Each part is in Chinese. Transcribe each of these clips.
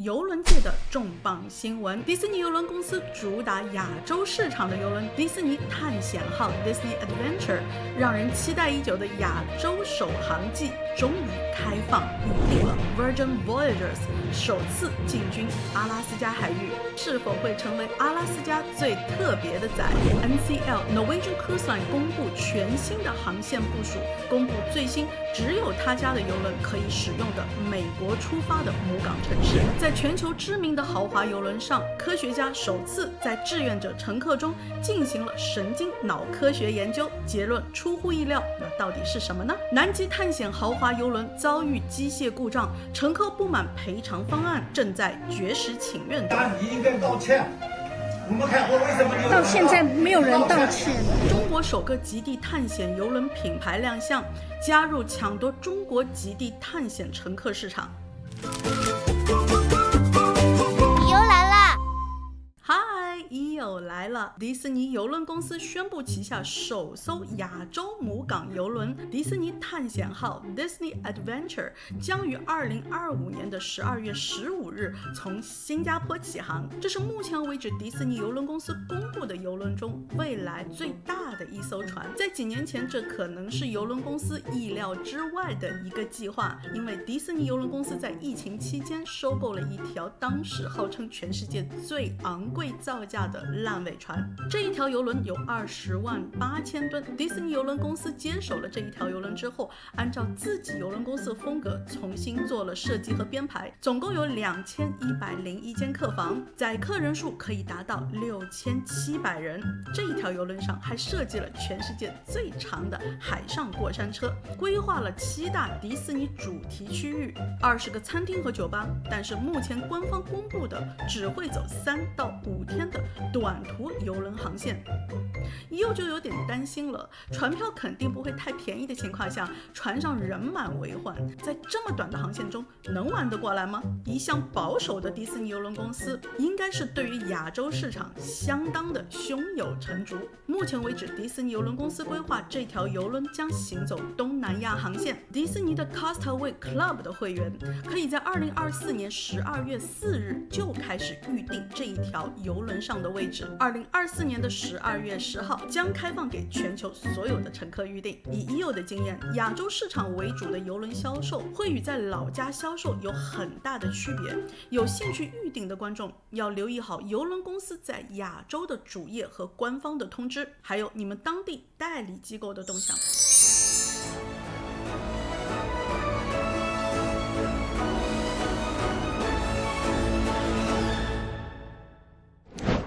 邮轮界的重磅新闻。迪士尼邮轮公司主打亚洲市场的邮轮迪士尼探险号 Disney Adventure， 让人期待已久的亚洲首航季终于开放预定了。 Virgin Voyagers 首次进军阿拉斯加海域，是否会成为阿拉斯加最特别的载？ NCL Norwegian Cruise Line 公布全新的航线部署，公布最新只有他家的邮轮可以使用的美国出发的母港城市。在全球知名的豪华邮轮上，科学家首次在志愿者乘客中进行了神经脑科学研究，结论出乎意料，那到底是什么呢？南极探险豪华邮轮遭遇机械故障，乘客不满赔偿方案，正在绝食请愿中。你应该道歉。我们看过为什么到现在没有人道歉。中国首个极地探险邮轮品牌亮相，加入抢夺中国极地探险乘客市场。已有来了！迪士尼邮轮公司宣布旗下首艘亚洲母港邮轮迪士尼探险号 Disney Adventure 将于2025年的12月15日从新加坡起航。这是目前为止迪士尼邮轮公司公布的邮轮中未来最大的一艘船。在几年前，这可能是邮轮公司意料之外的一个计划，因为迪士尼邮轮公司在疫情期间收购了一条当时号称全世界最昂贵造价的烂尾船。这一条邮轮有20.8万吨。迪士尼邮轮公司接手了这一条邮轮之后，按照自己邮轮公司的风格重新做了设计和编排，总共有2101间客房，载客人数可以达到6700人。这一条邮轮上还设计了全世界最长的海上过山车，规划了7大迪士尼主题区域，20个餐厅和酒吧，但是目前官方公布的只会走3到5天的短途邮轮航线。又就有点担心了，船票肯定不会太便宜的情况下，船上人满为患，在这么短的航线中能玩得过来吗？一向保守的迪士尼邮轮公司应该是对于亚洲市场相当的胸有成竹。目前为止，迪士尼邮轮公司规划这条邮轮将行走东南亚航线。迪士尼的 Castaway Club 的会员可以在2024年12月4日就开始预定这一条邮轮上的位置，2024年的12月10号将开放给全球所有的乘客预定。以已有的经验，亚洲市场为主的邮轮销售会与在老家销售有很大的区别，有兴趣预定的观众要留意好邮轮公司在亚洲的主页和官方的通知，还有你们当地代理机构的动向。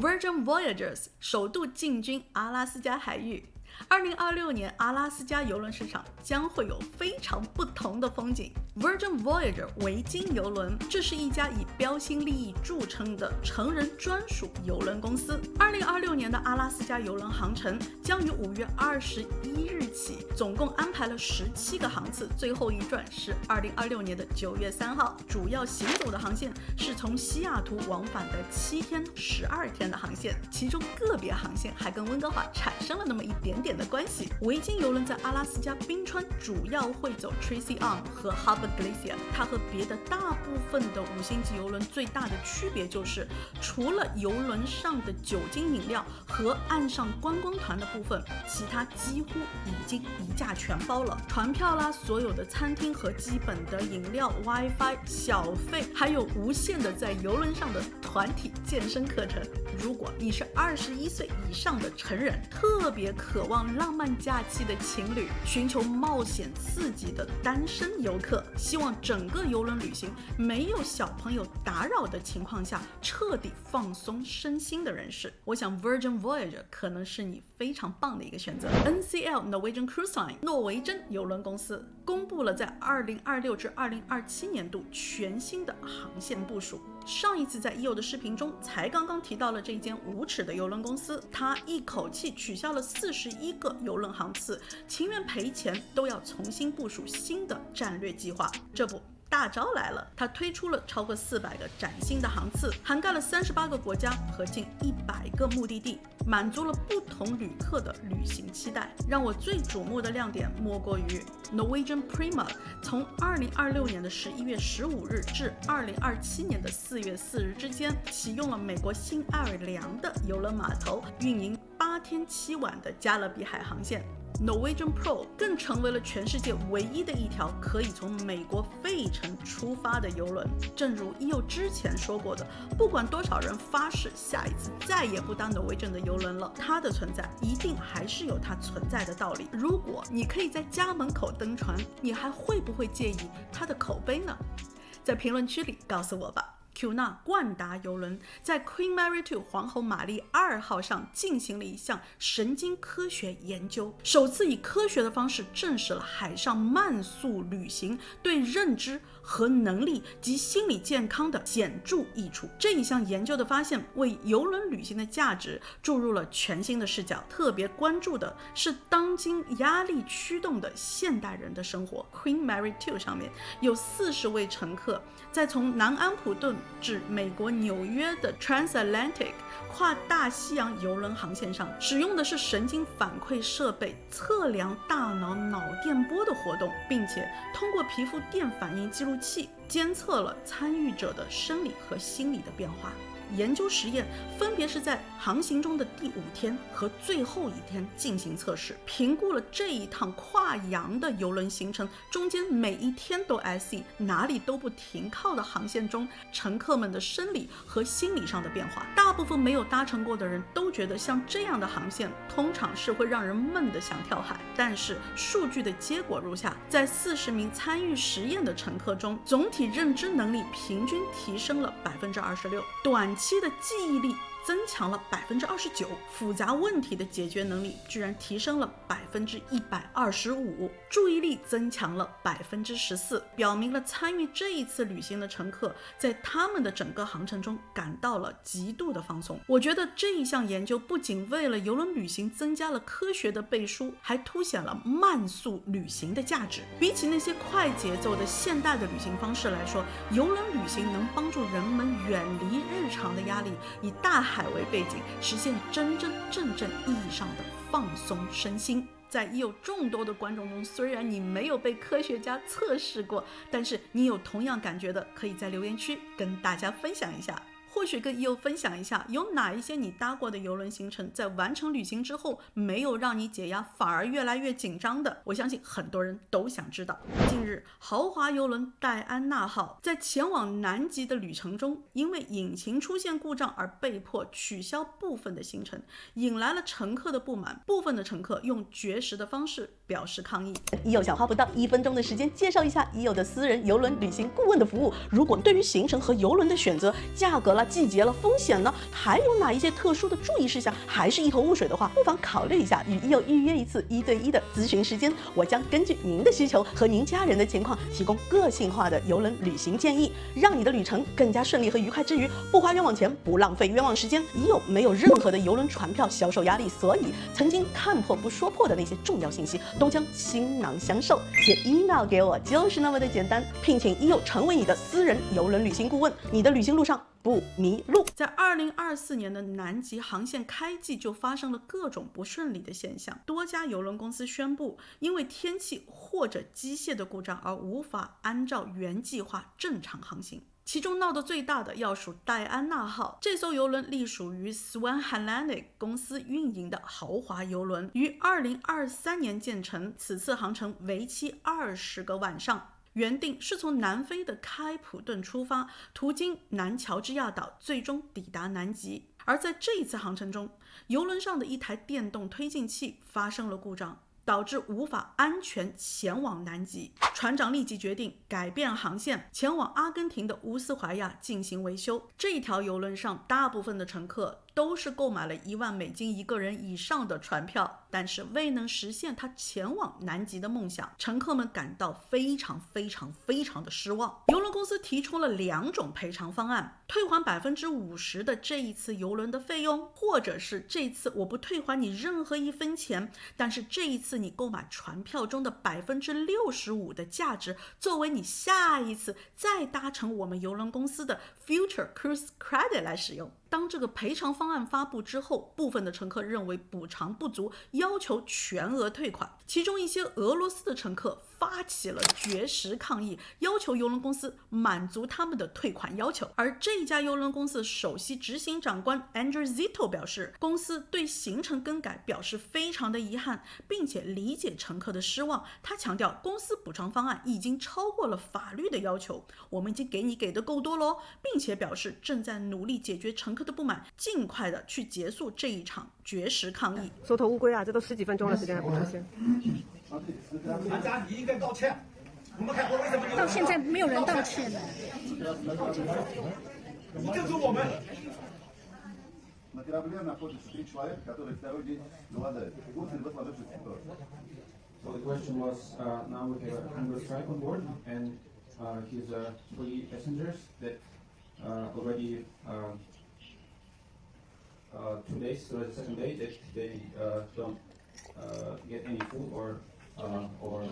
Virgin Voyagers 首度进军阿拉斯加海域。2026年阿拉斯加邮轮市场将会有非常不同的风景。Virgin Voyager 维京邮轮，这是一家以标新立异著称的成人专属邮轮公司。2026年的阿拉斯加邮轮航程将于5月21日起，总共安排了17个航次，最后一转是2026年的9月3号。主要行走的航线是从西雅图往返的7天、12天的航线，其中个别航线还跟温哥华产生了那么一点点的关系。维京邮轮在阿拉斯加冰川主要会走 Tracy Arm 和 Hubbard Glacier， 它和别的大部分的5星级邮轮最大的区别就是，除了邮轮上的酒精饮料和岸上观光团的部分，其他几乎已经一价全包了。船票啦，所有的餐厅和基本的饮料、WiFi、小费，还有无限的在邮轮上的团体健身课程。如果你是21岁以上的成人，特别渴望浪漫假期的情侣，寻求冒险刺激的单身游客，希望整个邮轮旅行没有小朋友打扰的情况下彻底放松身心的人士，我想 Virgin Voyager 可能是你非常棒的一个选择。 NCL Norwegian Cruise Line 诺维珍邮轮公司公布了在2026至2027年度全新的航线部署。上一次在已有的视频中才刚刚提到了这间无耻的邮轮公司，它一口气取消了41个邮轮航次，情愿赔钱都要重新部署新的战略计划。这不，大招来了，它推出了超过400个崭新的航次，涵盖了38个国家和近100个目的地，满足了不同旅客的旅行期待。让我最瞩目的亮点莫过于 Norwegian Prima 从2026年的11月15日至2027年的4月4日之间，启用了美国新奥尔良的邮轮码头，运营8天7晚的加勒比海航线。Norwegian Pro 更成为了全世界唯一的一条可以从美国费城出发的邮轮。正如EO之前说过的，不管多少人发誓下一次再也不搭 Norwegian 的邮轮了，它的存在一定还是有它存在的道理。如果你可以在家门口登船，你还会不会介意它的口碑呢？在评论区里告诉我吧。Q 纳冠达邮轮在 Queen Mary II 皇后玛丽2号上进行了一项神经科学研究，首次以科学的方式证实了海上慢速旅行对认知和能力及心理健康的显著益处。这一项研究的发现为邮轮旅行的价值注入了全新的视角，特别关注的是当今压力驱动的现代人的生活。Queen Mary II 上面有40位乘客在从南安普顿至美国纽约的 Transatlantic 跨大西洋邮轮航线上，使用的是神经反馈设备测量大脑脑电波的活动，并且通过皮肤电反应记录器监测了参与者的生理和心理的变化。研究实验分别是在航行中的第5天和最后1天进行测试，评估了这一趟跨洋的邮轮行程中间每一天都 IC 哪里都不停靠的航线中乘客们的生理和心理上的变化。大部分没有搭乘过的人都觉得像这样的航线通常是会让人闷得想跳海，但是数据的结果如下：在40名参与实验的乘客中，总体认知能力平均提升了26%，短期的记忆力增强了29%，复杂问题的解决能力居然提升了125%，注意力增强了14%，表明了参与这一次旅行的乘客在他们的整个航程中感到了极度的放松。我觉得这一项研究不仅为了邮轮旅行增加了科学的背书，还凸显了慢速旅行的价值。比起那些快节奏的现代的旅行方式来说，邮轮旅行能帮助人们远离日常的压力，以大海为背景，实现真正意义上的放松身心。在已有众多的观众中，虽然你没有被科学家测试过，但是你有同样感觉的，可以在留言区跟大家分享一下。或许跟EO分享一下，有哪一些你搭过的邮轮行程在完成旅行之后没有让你解压，反而越来越紧张的？我相信很多人都想知道。近日，豪华邮轮戴安娜号在前往南极的旅程中，因为引擎出现故障而被迫取消部分的行程，引来了乘客的不满。部分的乘客用绝食的方式表示抗议。EO想花不到1分钟的时间介绍一下EO的私人邮轮旅行顾问的服务。如果对于行程和邮轮的选择、价格啦、季节了、风险呢，还有哪一些特殊的注意事项还是一头雾水的话，不妨考虑一下与EO预约一次1对1的咨询时间，我将根据您的需求和您家人的情况，提供个性化的邮轮旅行建议，让你的旅程更加顺利和愉快之余，不花冤枉钱，不浪费冤枉时间。EO没有任何的邮轮船票销售压力，所以曾经看破不说破的那些重要信息都将倾囊相授。写 email 给我就是那么的简单，聘请EO成为你的私人邮轮旅行顾问，你的旅行路上不迷路。在2024年的南极航线开季就发生了各种不顺利的现象，多家邮轮公司宣布因为天气或者机械的故障而无法按照原计划正常航行。其中闹得最大的要数戴安娜号，这艘邮轮隶属于 Swan Hellenic 公司运营的豪华邮轮，于2023年建成，此次航程为期20个晚上。原定是从南非的开普敦出发，途经南乔治亚岛，最终抵达南极。而在这一次航程中，邮轮上的一台电动推进器发生了故障，导致无法安全前往南极。船长立即决定改变航线，前往阿根廷的乌斯怀亚进行维修。这一条邮轮上大部分的乘客都是购买了$10,000一个人以上的船票，但是未能实现他前往南极的梦想，乘客们感到非常的失望。邮轮公司提出了2种赔偿方案：退还50%的这一次邮轮的费用，或者是这次我不退还你任何1分钱，但是这一次你购买船票中的65%的价值，作为你下一次再搭乘我们邮轮公司的 Future Cruise Credit 来使用。当这个赔偿方案发布之后，部分的乘客认为补偿不足，要求全额退款。其中一些俄罗斯的乘客发起了绝食抗议，要求邮轮公司满足他们的退款要求。而这家邮轮公司首席执行长官 Andrew Zito 表示，公司对行程更改表示非常的遗憾，并且理解乘客的失望。他强调，公司补偿方案已经超过了法律的要求，我们已经给的够多咯，并且表示正在努力解决乘客的不满，尽快的去结束这一场绝食抗议。缩头乌龟啊，这都10几分钟的时间还不出现。韩佳，你应该道歉。我们开会为什么到现在没有人道歉呢？你救助我们。So the question was, now we have a hunger strike on board, and his 3 passengers that already 2 days, so the second day that they don't get any food or water.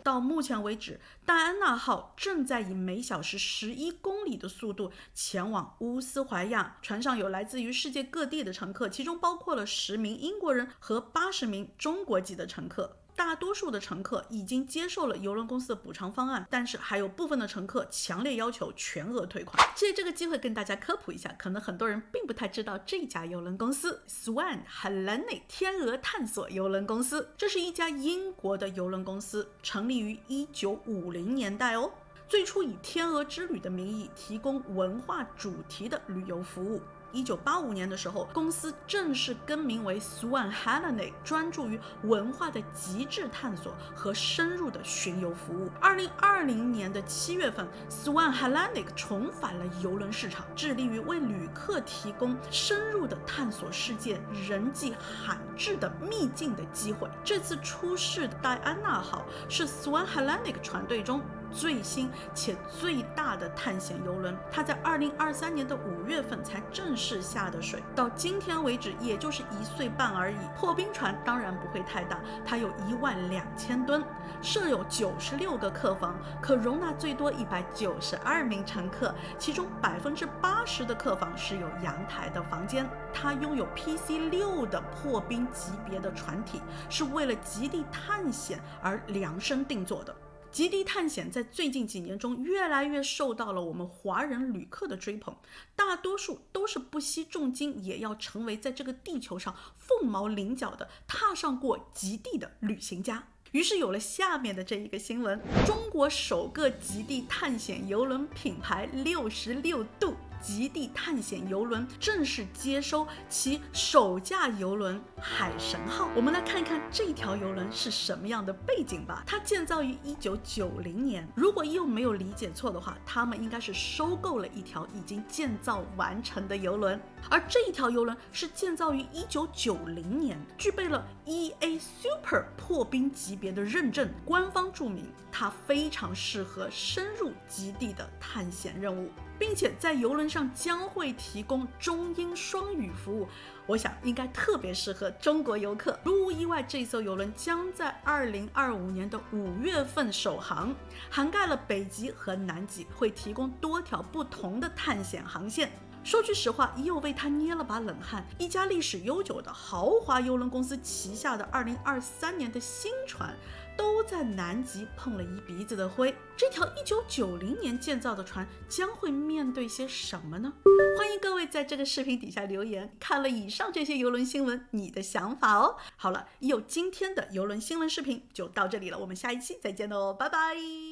到目前为止，戴安娜号正在以每小时11公里的速度前往乌斯怀亚。船上有来自于世界各地的乘客，其中包括了10名英国人和80名中国籍的乘客。大多数的乘客已经接受了邮轮公司的补偿方案，但是还有部分的乘客强烈要求全额退款。借这个机会跟大家科普一下，可能很多人并不太知道这家邮轮公司 Swan Hellenic 天鹅探索邮轮公司，这是一家英国的邮轮公司，成立于1950年代哦。最初以天鹅之旅的名义提供文化主题的旅游服务。1985年的时候，公司正式更名为 Swan Hellenic， 专注于文化的极致探索和深入的巡游服务。2020年的7月份 ，Swan Hellenic 重返了邮轮市场，致力于为旅客提供深入的探索世界人迹罕至的秘境的机会。这次出世的戴安娜号是 Swan Hellenic 船队中最新且最大的探险邮轮，它在2023年的5月份才正式下的水，到今天为止也就是1岁半而已。破冰船当然不会太大，它有12000吨，设有96个客房，可容纳最多192名乘客，其中80%的客房是有阳台的房间。它拥有 PC6 的破冰级别的船体，是为了极地探险而量身定做的。极地探险在最近几年中越来越受到了我们华人旅客的追捧，大多数都是不惜重金也要成为在这个地球上凤毛麟角的踏上过极地的旅行家。于是有了下面的这一个新闻：中国首个极地探险邮轮品牌66度极地探险邮轮正式接收其首架邮轮海神号。我们来看一看这条邮轮是什么样的背景吧。它建造于1990年，如果又没有理解错的话，他们应该是收购了一条已经建造完成的邮轮，而这一条邮轮是建造于1990年，具备了 EA Super 破冰级别的认证。官方注明它非常适合深入极地的探险任务，并且在邮轮上将会提供中英双语服务，我想应该特别适合中国游客。如无意外，这艘邮轮将在2025年的5月份首航，涵盖了北极和南极，会提供多条不同的探险航线。说句实话，又为他捏了把冷汗。一家历史悠久的豪华邮轮公司旗下的2023年的新船都在南极碰了一鼻子的灰。这条1990年建造的船将会面对些什么呢？欢迎各位在这个视频底下留言，看了以上这些邮轮新闻，你的想法哦。好了，今天的邮轮新闻视频就到这里了，我们下一期再见喽，拜拜。